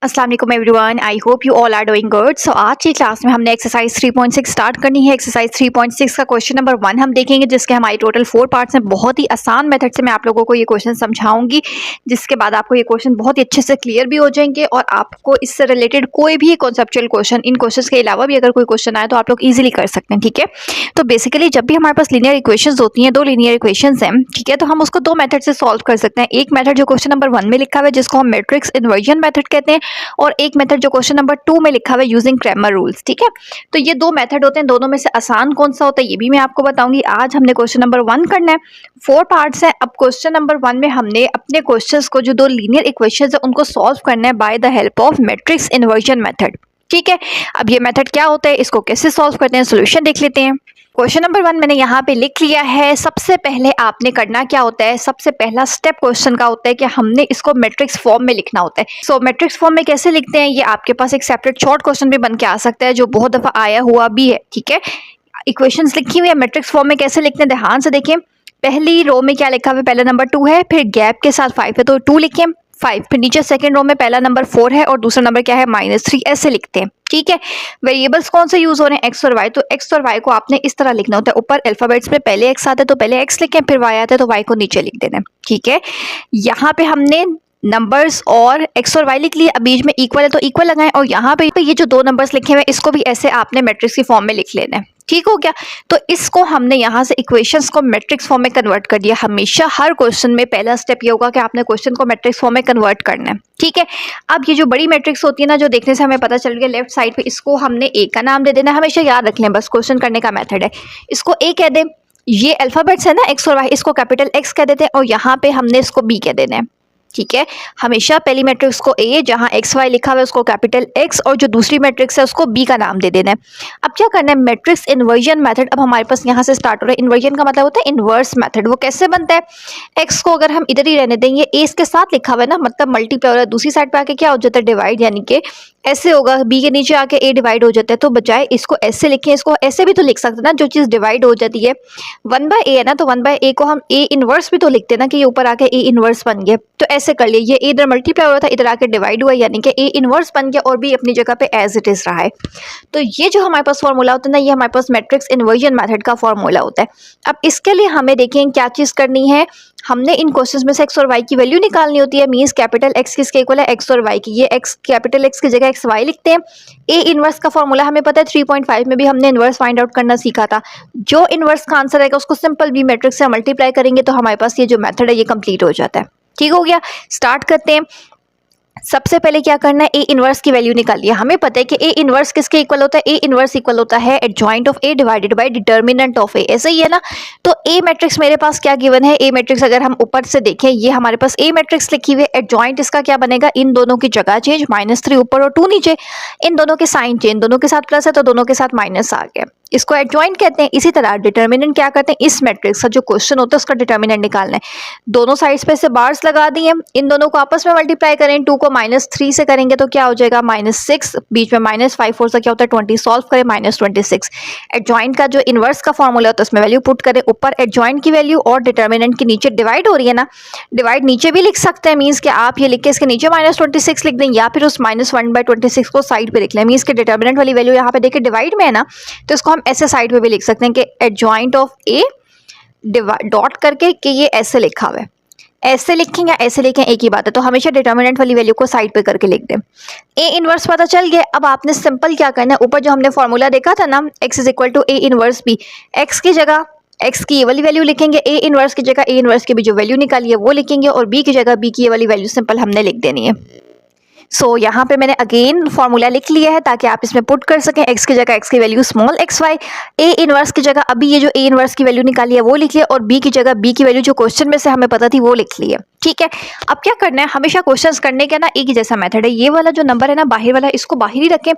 अस्सलाम वालेकुम everyone, I hope you all are doing good. So आज की क्लास में हमने एक्सरसाइज 3.6 स्टार्ट करनी है। एक्सरसाइज 3.6 का क्वेश्चन नंबर 1 हम देखेंगे, जिसके हमारी टोटल 4 पार्ट्स हैं। बहुत ही आसान मेथड से मैं आप लोगों को ये क्वेश्चन समझाऊंगी, जिसके बाद आपको ये क्वेश्चन बहुत ही अच्छे से क्लियर भी हो जाएंगे और आपको इससे रिलेटेड कोई भी कॉन्सेप्चुअल क्वेश्चन, इन क्वेश्चन के अलावा भी अगर कोई क्वेश्चन आए तो आप लोग ईजिली कर सकते हैं। ठीक है, तो बेसिकली जब भी हमारे पास लीनियर इक्वेशंस होती हैं, दो लीनियर इक्वेशंस हैं, ठीक है, तो हम उसको दो मेथड से सॉल्व कर सकते हैं। एक मेथड जो क्वेश्चन नंबर 1 में लिखा हुआ है, जिसको हम मैट्रिक्स इन्वर्जन मेथड कहते हैं, और एक मेथड जो क्वेश्चन नंबर 2 में लिखा हुआ है यूजिंग क्रैमर रूल्स। ठीक है, तो ये दो मेथड होते हैं, दोनों में से आसान कौन सा होता है ये भी मैं आपको बताऊंगी। आज हमने क्वेश्चन नंबर 1 करना है, 4 पार्ट्स हैं। अब क्वेश्चन नंबर 1 में हमने अपने क्वेश्चंस को, जो दो लीनियर इक्वेशंस है, उनको सॉल्व करना है by the help of matrix inversion method. ठीक है, अब ये मेथड क्या होता है, इसको कैसे सॉल्व करते हैं, सोल्यूशन देख लेते हैं। क्वेश्चन नंबर 1 मैंने यहाँ पे लिख लिया है। सबसे पहले आपने करना क्या होता है, सबसे पहला स्टेप क्वेश्चन का होता है कि हमने इसको मैट्रिक्स फॉर्म में लिखना होता है। सो मैट्रिक्स फॉर्म में कैसे लिखते हैं, ये आपके पास एक सेपरेट शॉर्ट क्वेश्चन भी बन के आ सकता है, जो बहुत दफा आया हुआ भी है। ठीक है, इक्वेशंस लिखी हुई है, मैट्रिक्स फॉर्म में कैसे लिखते हैं ध्यान से देखें। पहली रो में क्या लिखा हुआ है, पहला नंबर 2 है, फिर गैप के साथ 5 है तो 2 लिखें 5, फिर नीचे सेकंड रो में पहला नंबर 4 है और दूसरा नंबर क्या है -3, ऐसे लिखते हैं। ठीक है, वेरिएबल्स कौन से यूज हो रहे हैं, एक्स और वाई, तो एक्स और वाई को आपने इस तरह लिखना होता है। ऊपर अल्फाबेट्स में पहले एक्स आता है तो पहले एक्स लिखें, फिर वाई आता है तो वाई को नीचे लिख देना है। ठीक है, यहाँ पे हमने नंबर्स और एक्स और वाई लिख लिए, अब बीच में इक्वल है तो इक्वल लगाएं, और यहाँ पे ये जो दो नंबर्स लिखे हुए हैं इसको भी ऐसे आपने मैट्रिक्स की फॉर्म में लिख लेना है। ठीक हो गया, तो इसको हमने यहाँ से इक्वेशंस को मैट्रिक्स फॉर्म में कन्वर्ट कर दिया। हमेशा हर क्वेश्चन में पहला स्टेप ये होगा कि आपने क्वेश्चन को मैट्रिक्स फॉर्म में कन्वर्ट करना है। ठीक है, अब ये जो बड़ी मैट्रिक्स होती है ना, जो देखने से हमें पता चल गया लेफ्ट साइड पे, इसको हमने ए का नाम दे देना। हमेशा याद रख लें, बस क्वेश्चन करने का मेथड है, इसको ए कह दें। ये अल्फाबेट्स है ना एक्स और वाई, इसको कैपिटल एक्स कह देते हैं, और यहाँ पे हमने इसको बी कह देना है। ठीक है, हमेशा पहली मैट्रिक्स को ए, जहां एक्स वाई लिखा हुआ है उसको कैपिटल एक्स, और जो दूसरी मैट्रिक्स है उसको बी का नाम दे देना है। अब क्या करना है, मैट्रिक्स इन्वर्जन मेथड अब हमारे पास यहाँ से स्टार्ट हो रहा है। इन्वर्जन का मतलब होता है इन्वर्स मेथड। वो कैसे बनता है, एक्स को अगर हम इधर ही रहने देंगे, ए इसके साथ लिखा हुआ है ना, मतलब मल्टीप्लाई हो रहा है, दूसरी साइड पे आके क्या हो जाता है, डिवाइड, यानी कि ऐसे होगा, बी के नीचे आके ए डिवाइड हो जाता है। तो बजाय इसको ऐसे लिखें, इसको ऐसे भी तो लिख सकते हैं ना, जो चीज़ डिवाइड हो जाती है 1/a है ना, तो 1/a को हम ए इनवर्स भी तो लिखते हैं ना, कि ये ऊपर आके ए इनवर्स बन गया। तो ऐसे कर लिए, ये इधर मल्टीप्लाई हो रहा था, इधर आके डिवाइड हुआ, यानी कि ए इनवर्स बन गया और भी अपनी जगह पे एज इट इज रहा है। तो ये जो हमारे पास फॉर्मूला होता है ना, ये हमारे पास मैट्रिक्स इन्वर्जन मेथड का फॉर्मूला होता है। अब इसके लिए हमें देखें क्या चीज़ करनी है, हमने इन क्वेश्चंस में से एक्स और वाई की वैल्यू निकालनी होती है। मींस कैपिटल एक्स किसके इक्वल है, एक्स और वाई की। ये एक्स कैपिटल एक्स की जगह एक्स वाई लिखते हैं। ए इनवर्स का फॉर्मूला हमें पता है, 3.5 में भी हमने इनवर्स फाइंड आउट करना सीखा था। जो इनवर्स का आंसर आएगा उसको सिंपल बी मैट्रिक्स से मल्टीप्लाई करेंगे तो हमारे पास ये जो मेथड है ये कंप्लीट हो जाता है। ठीक हो गया, स्टार्ट करते हैं। सबसे पहले क्या करना है, ए इनवर्स की वैल्यू निकालिए। हमें पता है कि ए इनवर्स किसके इक्वल होता है, ए इनवर्स इक्वल होता है adjoint of A divided by determinant of A, ऐसे ही है ना। तो ए मैट्रिक्स मेरे पास क्या गिवन है, ए मैट्रिक्स अगर हम ऊपर से देखें, ये हमारे पास ए मैट्रिक्स लिखी हुई है। एडजॉइंट इसका क्या बनेगा, इन दोनों की जगह चेंज, -3 ऊपर और 2 नीचे, इन दोनों के साइन चेंज, दोनों के साथ प्लस है तो दोनों के साथ माइनस आ गया, इसको एडजॉइंट कहते हैं। इसी तरह डिटर्मिनेंट क्या करते हैं, इस मैट्रिक्स का जो क्वेश्चन होता है उसका डिटर्मिनेंट निकालना है। दोनों साइड्स पे से बार्स लगा दिए, इन दोनों को आपस में मल्टीप्लाई करें, 2 को -3 से करेंगे तो क्या हो जाएगा, -6, बीच में -5 4 से क्या होता है 20, सॉल्व करें -26। एडजॉइंट का जो इनवर्स का फॉर्मूला होता है उसमें वैल्यू पुट करें, ऊपर एडजॉइंट की वैल्यू और डिटर्मिनेंट के नीचे डिवाइड हो रही है ना, डिवाइड नीचे भी लिख सकते हैं। मीन्स कि आप ये लिख के इसके नीचे -26 लिख दें, या फिर उस -1/26 को साइड पे लिख लें। मीन्स के डिटर्मिनेंट वाली वैल्यू यहाँ पे देखिए डिवाइड में है ना, तो इसको हम ऐसे साइड पे भी लिख सकते हैं कि एडजॉइंट ऑफ ए डॉट करके कि ये ऐसे लिखा हुआ है, ऐसे लिखें या ऐसे लिखें एक ही बात है। तो हमेशा डिटर्मिनेंट वाली वैल्यू को साइड पे करके लिख दें। ए इनवर्स पता चल गया। अब आपने सिंपल क्या करना है, ऊपर जो हमने फॉर्मूला देखा था ना, x is equal to A inverse B, X की जगह एक्स की ये वाली वैल्यू लिखेंगे, ए इनवर्स की जगह ए इनवर्स की भी जो वैल्यू निकाली है वो लिखेंगे, और बी की जगह बी की ये वाली वैल्यू सिंपल हमने लिख देनी है। सो यहाँ पे मैंने अगेन फॉर्मूला लिख लिया है ताकि आप इसमें पुट कर सकें। एक्स की जगह एक्स की value small X Y, A inverse की जगह अभी ये जो ए इनवर्स की वैल्यू निकाली है वो लिख लिया, और बी की जगह बी की वैल्यू जो क्वेश्चन में से हमें पता थी वो लिख ली है। ठीक है, अब क्या करना है, हमेशा क्वेश्चंस करने का ना एक ही जैसा मेथड है। ये वाला जो नंबर है ना बाहर वाला, इसको बाहर ही रखें,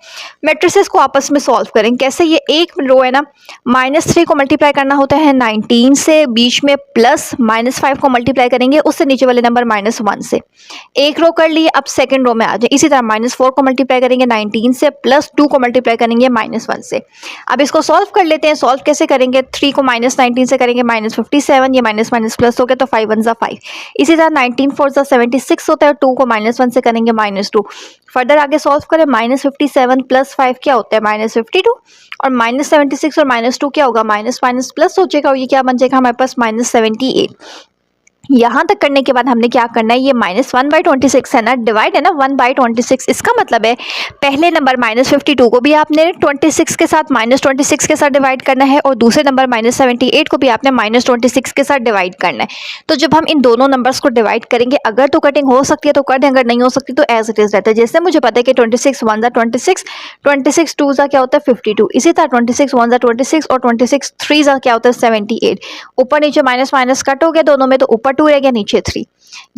मैट्रिसेस को आपस में सॉल्व करें। कैसे, ये एक रो है ना, -3 को मल्टीप्लाई करना होता है 19 से, बीच में प्लस -5 को मल्टीप्लाई करेंगे उससे नीचे वाले नंबर -1 से। एक रो कर लिए, अब सेकेंड रो में आ जाए। इसी तरह -4 को मल्टीप्लाई करेंगे 19 से, +2 को मल्टीप्लाई करेंगे -1 से। अब इसको सॉल्व कर लेते हैं। सॉल्व कैसे करेंगे? 3 को -19 से करेंगे -57, ये माइनस माइनस प्लस हो गया तो 5 1 ज़ा 5। इसी तरह 19 4 ज़ा 76 होता है, 2 को -1 से करेंगे -2। फर्दर आगे सॉल्व करें, -57 + 5 क्या होता है? -52, और -76 और -2 क्या होगा? माइनस माइनस प्लस हो जाएगा, और ये क्या बन जाएगा हमारे पास? -78। यहाँ तक करने के बाद हमने क्या करना है, ये -1/26 है ना, डिवाइड है ना 1/26। इसका मतलब है पहले नंबर -52 को भी आपने 26 के साथ -26 के साथ डिवाइड करना है, और दूसरे नंबर -78 को भी आपने -26 के साथ डिवाइड करना है। तो जब हम इन दोनों नंबर्स को डिवाइड करेंगे, अगर तो कटिंग हो सकती है तो कर दें, अगर नहीं हो सकती तो एज इट इज रहता है। जैसे मुझे पता है कि 26 1 ज़ा 26, 26 2 ज़ा क्या होता है? 52। इसी तरह 26 1 ज़ा 26 और 26 3 ज़ा क्या होता है? 78। ऊपर नीचे माइनस माइनस कट हो गया दोनों में, तो ऊपर 2 रह गया, नीचे 3।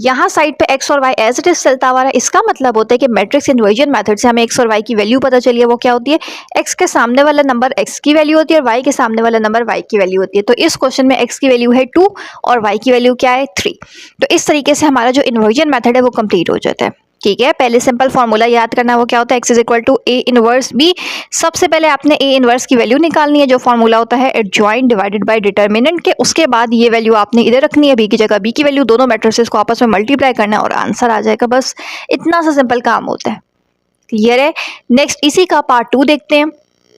यहाँ साइड पे x और y एज इट इज चलता हुआ है। इसका मतलब होता है कि मैट्रिक्स इन्वर्जन मेथड से हमें x और y की वैल्यू पता चली है। वो क्या होती है? x के सामने वाला नंबर x की वैल्यू होती है और y के सामने वाला नंबर y की वैल्यू होती है। तो इस क्वेश्चन में x की वैल्यू है 2 और y की वैल्यू क्या है? 3। तो इस तरीके से हमारा जो इन्वर्जन मेथड है वो कंप्लीट हो जाता है। ठीक है, पहले सिंपल फॉर्मूला याद करना, वो क्या होता है? x = a 1b। सबसे पहले आपने a 1 की वैल्यू निकालनी है, जो फॉर्मूला होता है एडजॉइंट डिवाइडेड बाय डिटर्मिनेंट के। उसके बाद ये वैल्यू आपने इधर रखनी है, b की जगह b की वैल्यू, दोनों मैट्रिसेस को आपस में मल्टीप्लाई करना है और आंसर आ जाएगा। बस इतना सा सिंपल काम होता है। क्लियर है? नेक्स्ट इसी का पार्ट 2 देखते हैं।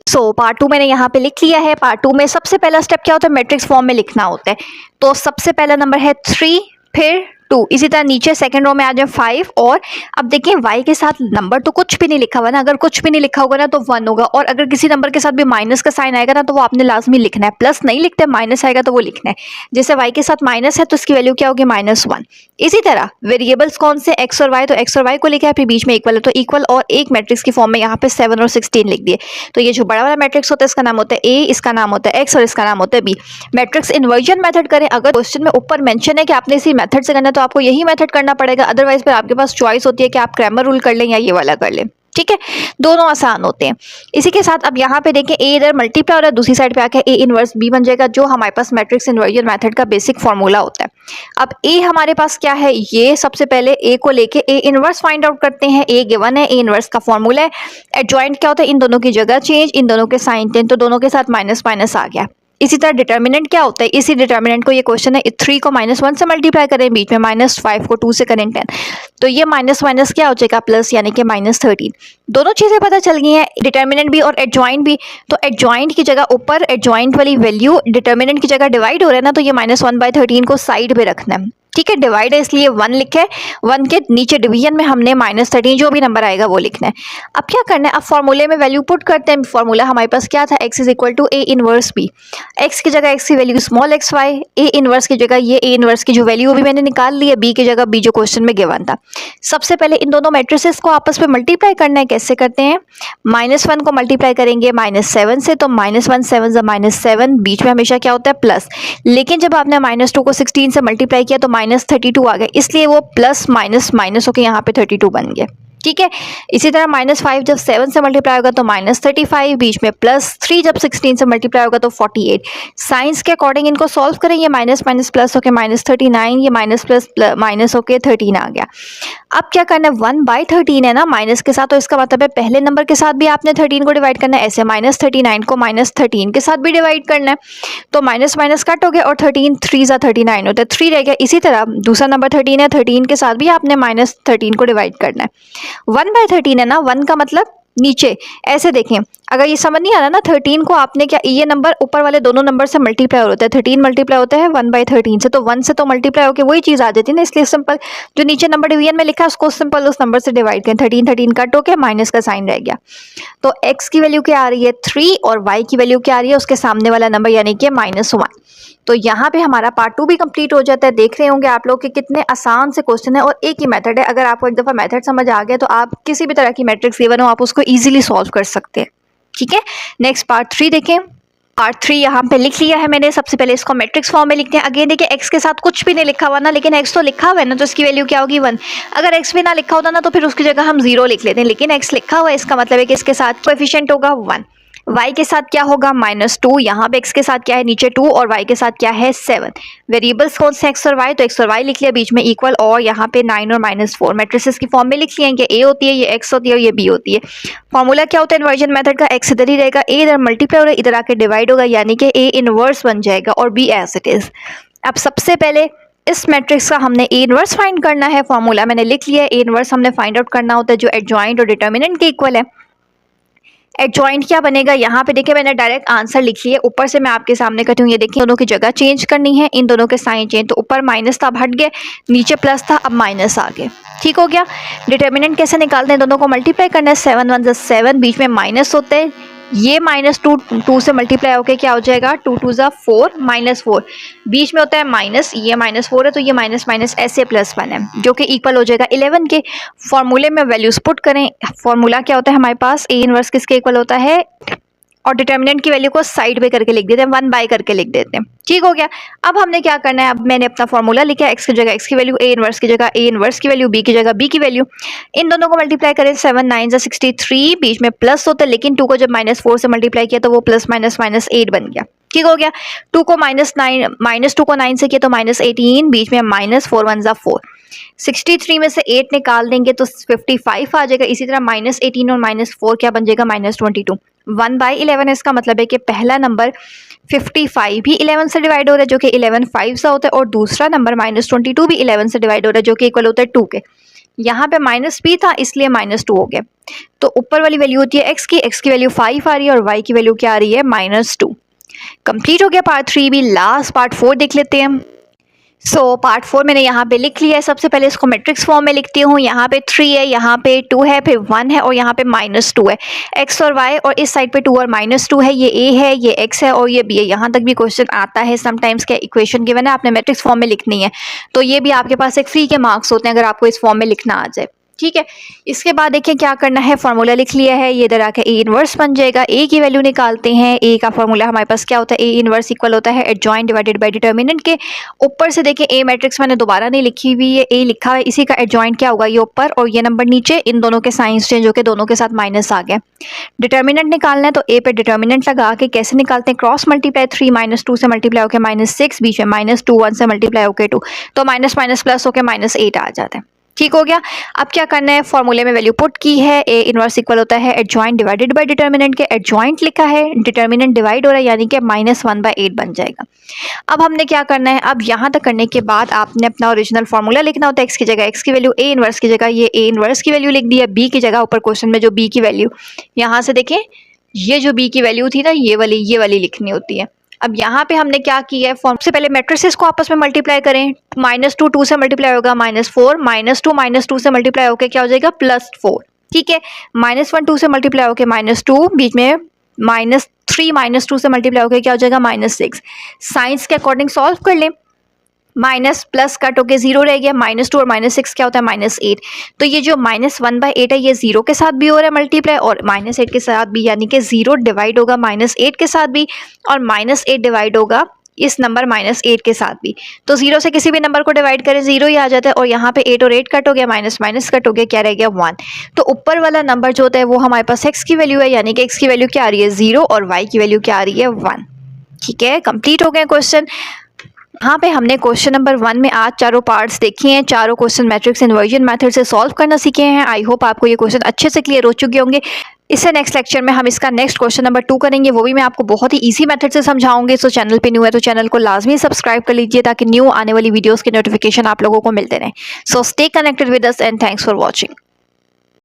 पार्ट 2 मैंने यहाँ पे लिख लिया है। पार्ट 2 में सबसे पहला स्टेप क्या होता है? मैट्रिक्स फॉर्म में लिखना होता है। तो सबसे पहला नंबर है 3, फिर 2। इसी तरह नीचे सेकंड रो में आ जाए 5, और अब देखिए y के साथ नंबर तो कुछ भी नहीं लिखा हुआ ना, अगर कुछ भी नहीं लिखा होगा ना तो 1 होगा, और अगर किसी नंबर के साथ भी माइनस का साइन आएगा ना तो वो आपने लाजमी लिखना है। प्लस नहीं लिखते, माइनस आएगा तो वो लिखना है। जैसे y के साथ माइनस है तो इसकी वैल्यू क्या होगी? -1। इसी तरह वेरिएबल्स कौन से? x और y, तो x और y को लिखा है, फिर बीच में इक्वल है तो इक्वल, और एक मैट्रिक्स की फॉर्म में यहाँ पे 7 और 16 लिख दिए। तो ये जो बड़ा वाला मैट्रिक्स होता है इसका नाम होता है a, इसका नाम होता है x और इसका नाम होता है b। मैट्रिक्स इन्वर्जन मेथड करें, अगर क्वेश्चन में ऊपर मेंशन है कि आपने इसी मेथड से करना है तो आपको यही मेथड करना पड़ेगा, अदरवाइज फिर आपके पास चॉइस होती है कि आप क्रैमर रूल कर लें या ये वाला कर लें। ठीक है, दोनों आसान होते हैं। इसी के साथ अब यहाँ पे देखें, a इधर मल्टीप्लाई हो रहा है, दूसरी साइड पे आके a 1 b बन जाएगा, जो हमारे पास मैट्रिक्स इन्वर्जन मेथड का बेसिक फॉर्मूला होता है। अब a हमारे पास क्या है? ये सबसे पहले a को लेके a 1 फाइंड आउट करते हैं। a गिवन है, a 1 का फॉर्मूला है। एडजॉइंट क्या होता है? इन दोनों की जगह चेंज, इन दोनों के साइन चेंज, तो दोनों के साथ माइनस माइनस आ गया। इसी तरह डिटर्मिनेंट क्या होता है? इसी डिटर्मिनेंट को, ये क्वेश्चन है, 3 को -1 से मल्टीप्लाई करें, बीच में -5 को 2 से करें 10, तो ये माइनस माइनस क्या हो जाएगा? प्लस, यानी कि -13। दोनों चीज़ें पता चल गई हैं, डिटर्मिनेंट भी और एडजॉइंट भी। तो एडजॉइंट की जगह ऊपर एडजॉइंट वाली वैल्यू डिटर्मिनेंट की जगह डिवाइड हो रहा है ना, तो ये -1/13 को साइड पे रखना है। ठीक है, डिवाइड है इसलिए 1 लिखे, 1 के नीचे डिवीजन में हमने -13, जो भी नंबर आएगा वो लिखना है। अब क्या करना है? अब फॉर्मूले में वैल्यू पुट करते हैं। फॉर्मूला हमारे पास क्या था? x = a 1 b। x की जगह x की वैल्यू स्मॉल xy, a 1 की जगह ये a 1 की जो वैल्यू भी मैंने निकाल ली है, b की जगह b जो क्वेश्चन में गिवन था। सबसे पहले इन दोनों मैट्रिसेस को आपस में मल्टीप्लाई करना है। कैसे करते हैं? -1 को मल्टीप्लाई करेंगे -7 से, तो -1 7 = -7, बीच में हमेशा क्या होता है? प्लस। लेकिन जब आपने -2 को 16 से मल्टीप्लाई किया तो -32 आ गया, इसलिए वो प्लस माइनस माइनस होकर यहाँ पे 32 बन गया। ठीक है, इसी तरह -5 जब 7 से मल्टीप्लाई होगा तो -35, बीच में +3 जब 16 से मल्टीप्लाई होगा तो 48। साइंस के अकॉर्डिंग इनको सॉल्व करें, ये माइनस माइनस प्लस होके -39, ये माइनस प्लस माइनस होके 13 आ गया। अब क्या करना है? 1/13 है ना माइनस के साथ, तो इसका मतलब है पहले नंबर के साथ भी आपने 13 को डिवाइड करना है, ऐसे -39 को -13 के साथ भी डिवाइड करना है। तो माइनस माइनस कट हो गया और 13 3 ज़ा 39 होता है, 3 रह गया। इसी तरह दूसरा नंबर 13 है, 13 के साथ भी आपने -13 को डिवाइड करना है। 1/13 है ना, 1 का मतलब नीचे, ऐसे देखें, अगर ये समझ नहीं आ रहा ना, 13 को आपने क्या, ये नंबर ऊपर वाले दोनों नंबर से मल्टीप्लाई होता है, 13 मल्टीप्लाई होता है 1/13 से, तो 1 से तो मल्टीप्लाई होकर वही चीज़ आ जाती है ना, इसलिए सिंपल जो नीचे नंबर डिवीजन में लिखा है उसको सिंपल उस नंबर से डिवाइड करें। 13 कट होकर माइनस का साइन रह गया, तो x की वैल्यू क्या आ रही है? 3, और y की वैल्यू क्या आ रही है? उसके सामने वाला नंबर यानी कि -1। तो यहाँ पे हमारा पार्ट 2 भी कंप्लीट हो जाता है। देख रहे होंगे आप लोग कि कितने आसान से क्वेश्चन है और एक ही मेथड है। अगर आपको एक दफ़ा मेथड समझ आ गया तो आप किसी भी तरह की मैट्रिक्स गिवन हो आप उसको इजीली सॉल्व कर सकते हैं। ठीक है, नेक्स्ट पार्ट 3 देखें। पार्ट 3 यहाँ पे लिख लिया है मैंने। सबसे पहले इसको मैट्रिक्स फॉर्म में लिखते हैं। अगेन देखिए, x के साथ कुछ भी नहीं लिखा हुआ ना, लेकिन x तो लिखा हुआ है ना, तो इसकी वैल्यू क्या होगी? 1। अगर x भी ना लिखा होता ना तो फिर उसकी जगह हम 0 लिख लेते हैं, लेकिन x लिखा हुआ है, इसका मतलब है कि इसके साथ कोएफिशिएंट होगा 1। y के साथ क्या होगा -2, यहाँ पे x के साथ क्या है नीचे 2 और y के साथ क्या है 7। वेरिएबल्स कौन से x और y, तो x और y लिख लिया, बीच में इक्वल और यहाँ पे 9 और -4 मैट्रिसेस की फॉर्म में लिख लिया कि a होती है, ये x होती है और ये b होती है। फॉर्मूला क्या होता है इन्वर्जन मेथड का, x इधर ही रहेगा, a इधर मल्टीप्लाई हो रहा है, इधर आके डिवाइड होगा, यानी कि a इनवर्स बन जाएगा और b एज इट इज। अब सबसे पहले इस मैट्रिक्स का हमने ए इनवर्स फाइंड करना है। फॉर्मूला मैंने लिख लिया है, ए इनवर्स हमने फाइंड आउट करना होता है जो एडजॉइंट और डिटर्मिनेंट के इक्वल है। एडजॉइंट क्या बनेगा, यहाँ पे देखिए मैंने डायरेक्ट आंसर लिख लिया, ऊपर से मैं आपके सामने करती हूँ, ये देखिए दोनों की जगह चेंज करनी है, इन दोनों के साइन चेंज, तो ऊपर माइनस था अब हट गए, नीचे प्लस था अब माइनस आ गए, ठीक हो गया। डिटर्मिनेंट कैसे निकालते हैं, दोनों को मल्टीप्लाई करना है, 7 1 ज़ा 7, बीच में माइनस होते हैं, ये -2 से मल्टीप्लाई होकर क्या हो जाएगा 2 2 ज़ा 4 -4, बीच में होता है माइनस, ये -4 है तो ये माइनस माइनस ऐसे +1 है जो कि इक्वल हो जाएगा 11 के। फॉर्मूले में वैल्यूज पुट करें, फॉर्मूला क्या होता है हमारे पास, ए इनवर्स किसके इक्वल होता है, और डिटर्मिनेंट की वैल्यू को साइड पे करके लिख देते हैं, 1/, करके लिख देते हैं, ठीक हो गया। अब हमने क्या करना है, अब मैंने अपना फॉर्मूला लिखा है, x की जगह x की वैल्यू, a इनवर्स की जगह a इनवर्स की वैल्यू, b की जगह b की वैल्यू, इन दोनों को मल्टीप्लाई करें, 7 9 ज़ा 63, बीच में प्लस होता है, लेकिन 2 को जब -4 से मल्टीप्लाई किया तो वो प्लस माइनस -8 बन गया, ठीक हो गया। 2 को -2 को 9 से किया तो -18, बीच में -4 1 ज़ा 4, 63 में से 8 निकाल देंगे तो 55 आ जाएगा। इसी तरह -18 और -4 क्या बन जाएगा -22, 1/11 है, इसका मतलब है कि पहला नंबर 55 भी 11 से डिवाइड हो रहा है जो कि 11 5 सा होता है, और दूसरा नंबर -22 भी 11 से डिवाइड हो रहा है जो कि इक्वल होता है 2 के। यहाँ पे माइनस भी था इसलिए -2 हो गया, तो ऊपर वाली वैल्यू होती है x की वैल्यू 5 आ रही है और y की वैल्यू क्या आ रही है -2। कंप्लीट हो गया पार्ट 3 भी। लास्ट पार्ट 4 देख लेते हैं हम। पार्ट 4 मैंने यहाँ पे लिख लिया है। सबसे पहले इसको मैट्रिक्स फॉर्म में लिखती हूँ। यहाँ पे 3 है, यहाँ पे 2 है, फिर 1 है और यहाँ पे -2 है। x और y, और इस साइड पे 2 और -2 है, ये a है, ये x है और ये b है। यहाँ तक भी क्वेश्चन आता है समटाइम्स के इक्वेशन गिवन है, आपने मैट्रिक्स फॉर्म में लिखनी है, तो ये भी आपके पास एक फ्री के मार्क्स होते हैं अगर आपको इस फॉर्म में लिखना आ जाए, ठीक है। इसके बाद देखिए क्या करना है, फॉर्मूला लिख लिया है, ये इधर आके ए इनवर्स बन जाएगा। ए की वैल्यू निकालते हैं। ए का फॉर्मूला हमारे पास क्या होता है, ए इनवर्स इक्वल होता है एडजॉइंट डिवाइडेड बाय डिटर्मिनेंट के। ऊपर से देखिए ए मैट्रिक्स मैंने दोबारा नहीं लिखी हुई है, ए लिखा है, इसी का एडजॉइंट क्या होगा, ये ऊपर और ये नंबर नीचे, इन दोनों के साइंस चेंज होकर दोनों के साथ माइनस आ गया। डिटर्मिनेंट निकालना है तो ए पे डिटर्मिनेंट लगा के कैसे निकालते हैं, क्रॉस मल्टीप्लाई, 3 -2 से मल्टीप्लाई होकर -6, बीच में -2 1 से मल्टीप्लाई होकर 2, तो माइनस माइनस प्लस होकर -8 आ जाता है, ठीक हो गया। अब क्या करना है, फॉर्मूले में वैल्यू पुट की है, ए इनवर्स इक्वल होता है एडजॉइंट डिवाइडेड बाय डिटर्मिनेंट के। एडजॉइंट लिखा है, डिटर्मिनेंट डिवाइड हो रहा है, यानी कि -1/8 बन जाएगा। अब हमने क्या करना है, अब यहाँ तक करने के बाद आपने अपना ओरिजिनल फार्मूला लिखना होता है। एक्स की जगह एक्स की वैल्यू, ए इनवर्स की जगह ये ए इनवर्स की वैल्यू लिख दी है, बी की जगह ऊपर क्वेश्चन में जो बी की वैल्यू, यहाँ से देखें ये जो बी की वैल्यू थी ना, ये वाली लिखनी होती है। अब यहाँ पे हमने क्या किया है, फॉर्म से पहले मैट्रिसेस को आपस में मल्टीप्लाई करें। -2 2 से मल्टीप्लाई होगा -4, -2 से मल्टीप्लाई होकर क्या हो जाएगा +4, ठीक है। -1 2 से मल्टीप्लाई होकर -2, बीच में -3 -2 से मल्टीप्लाई होकर क्या हो जाएगा -6। साइंस के अकॉर्डिंग सॉल्व कर लें, माइनस प्लस कट होके 0 रह गया, -2 और -6 क्या होता है -8। तो ये जो -1/8 है ये 0 के साथ भी हो रहा है मल्टीप्लाई और -8 के साथ भी, यानी कि 0 डिवाइड होगा -8 के साथ भी और -8 डिवाइड होगा इस नंबर -8 के साथ भी। तो 0 से किसी भी नंबर को डिवाइड करें 0 ही आ जाता है, और यहाँ पे 8 और 8 कट हो गया, माइनस माइनस कट हो गया, क्या रह गया 1। तो ऊपर वाला नंबर जो होता है वो हमारे पास x की वैल्यू है, यानी कि x की वैल्यू क्या आ रही है 0 और y की वैल्यू क्या आ रही है 1, ठीक है। कंप्लीट हो गए क्वेश्चन। यहाँ पे हमने क्वेश्चन नंबर 1 में आज चारों पार्ट्स देखे हैं, चारों क्वेश्चन मैट्रिक्स इन्वर्जन मेथड से सॉल्व करना सीखे हैं। आई होप आपको ये क्वेश्चन अच्छे से क्लियर हो चुके होंगे। इससे नेक्स्ट लेक्चर में हम इसका नेक्स्ट क्वेश्चन नंबर 2 करेंगे, वो भी मैं आपको बहुत ही इजी मेथड से समझाऊंगी। सो चैनल पे न्यू है तो चैनल को लाजमी सब्सक्राइब कर लीजिए ताकि न्यू आने वाली वीडियोस के नोटिफिकेशन आप लोगों को मिलते रहें। So stay connected with us and thanks for watching.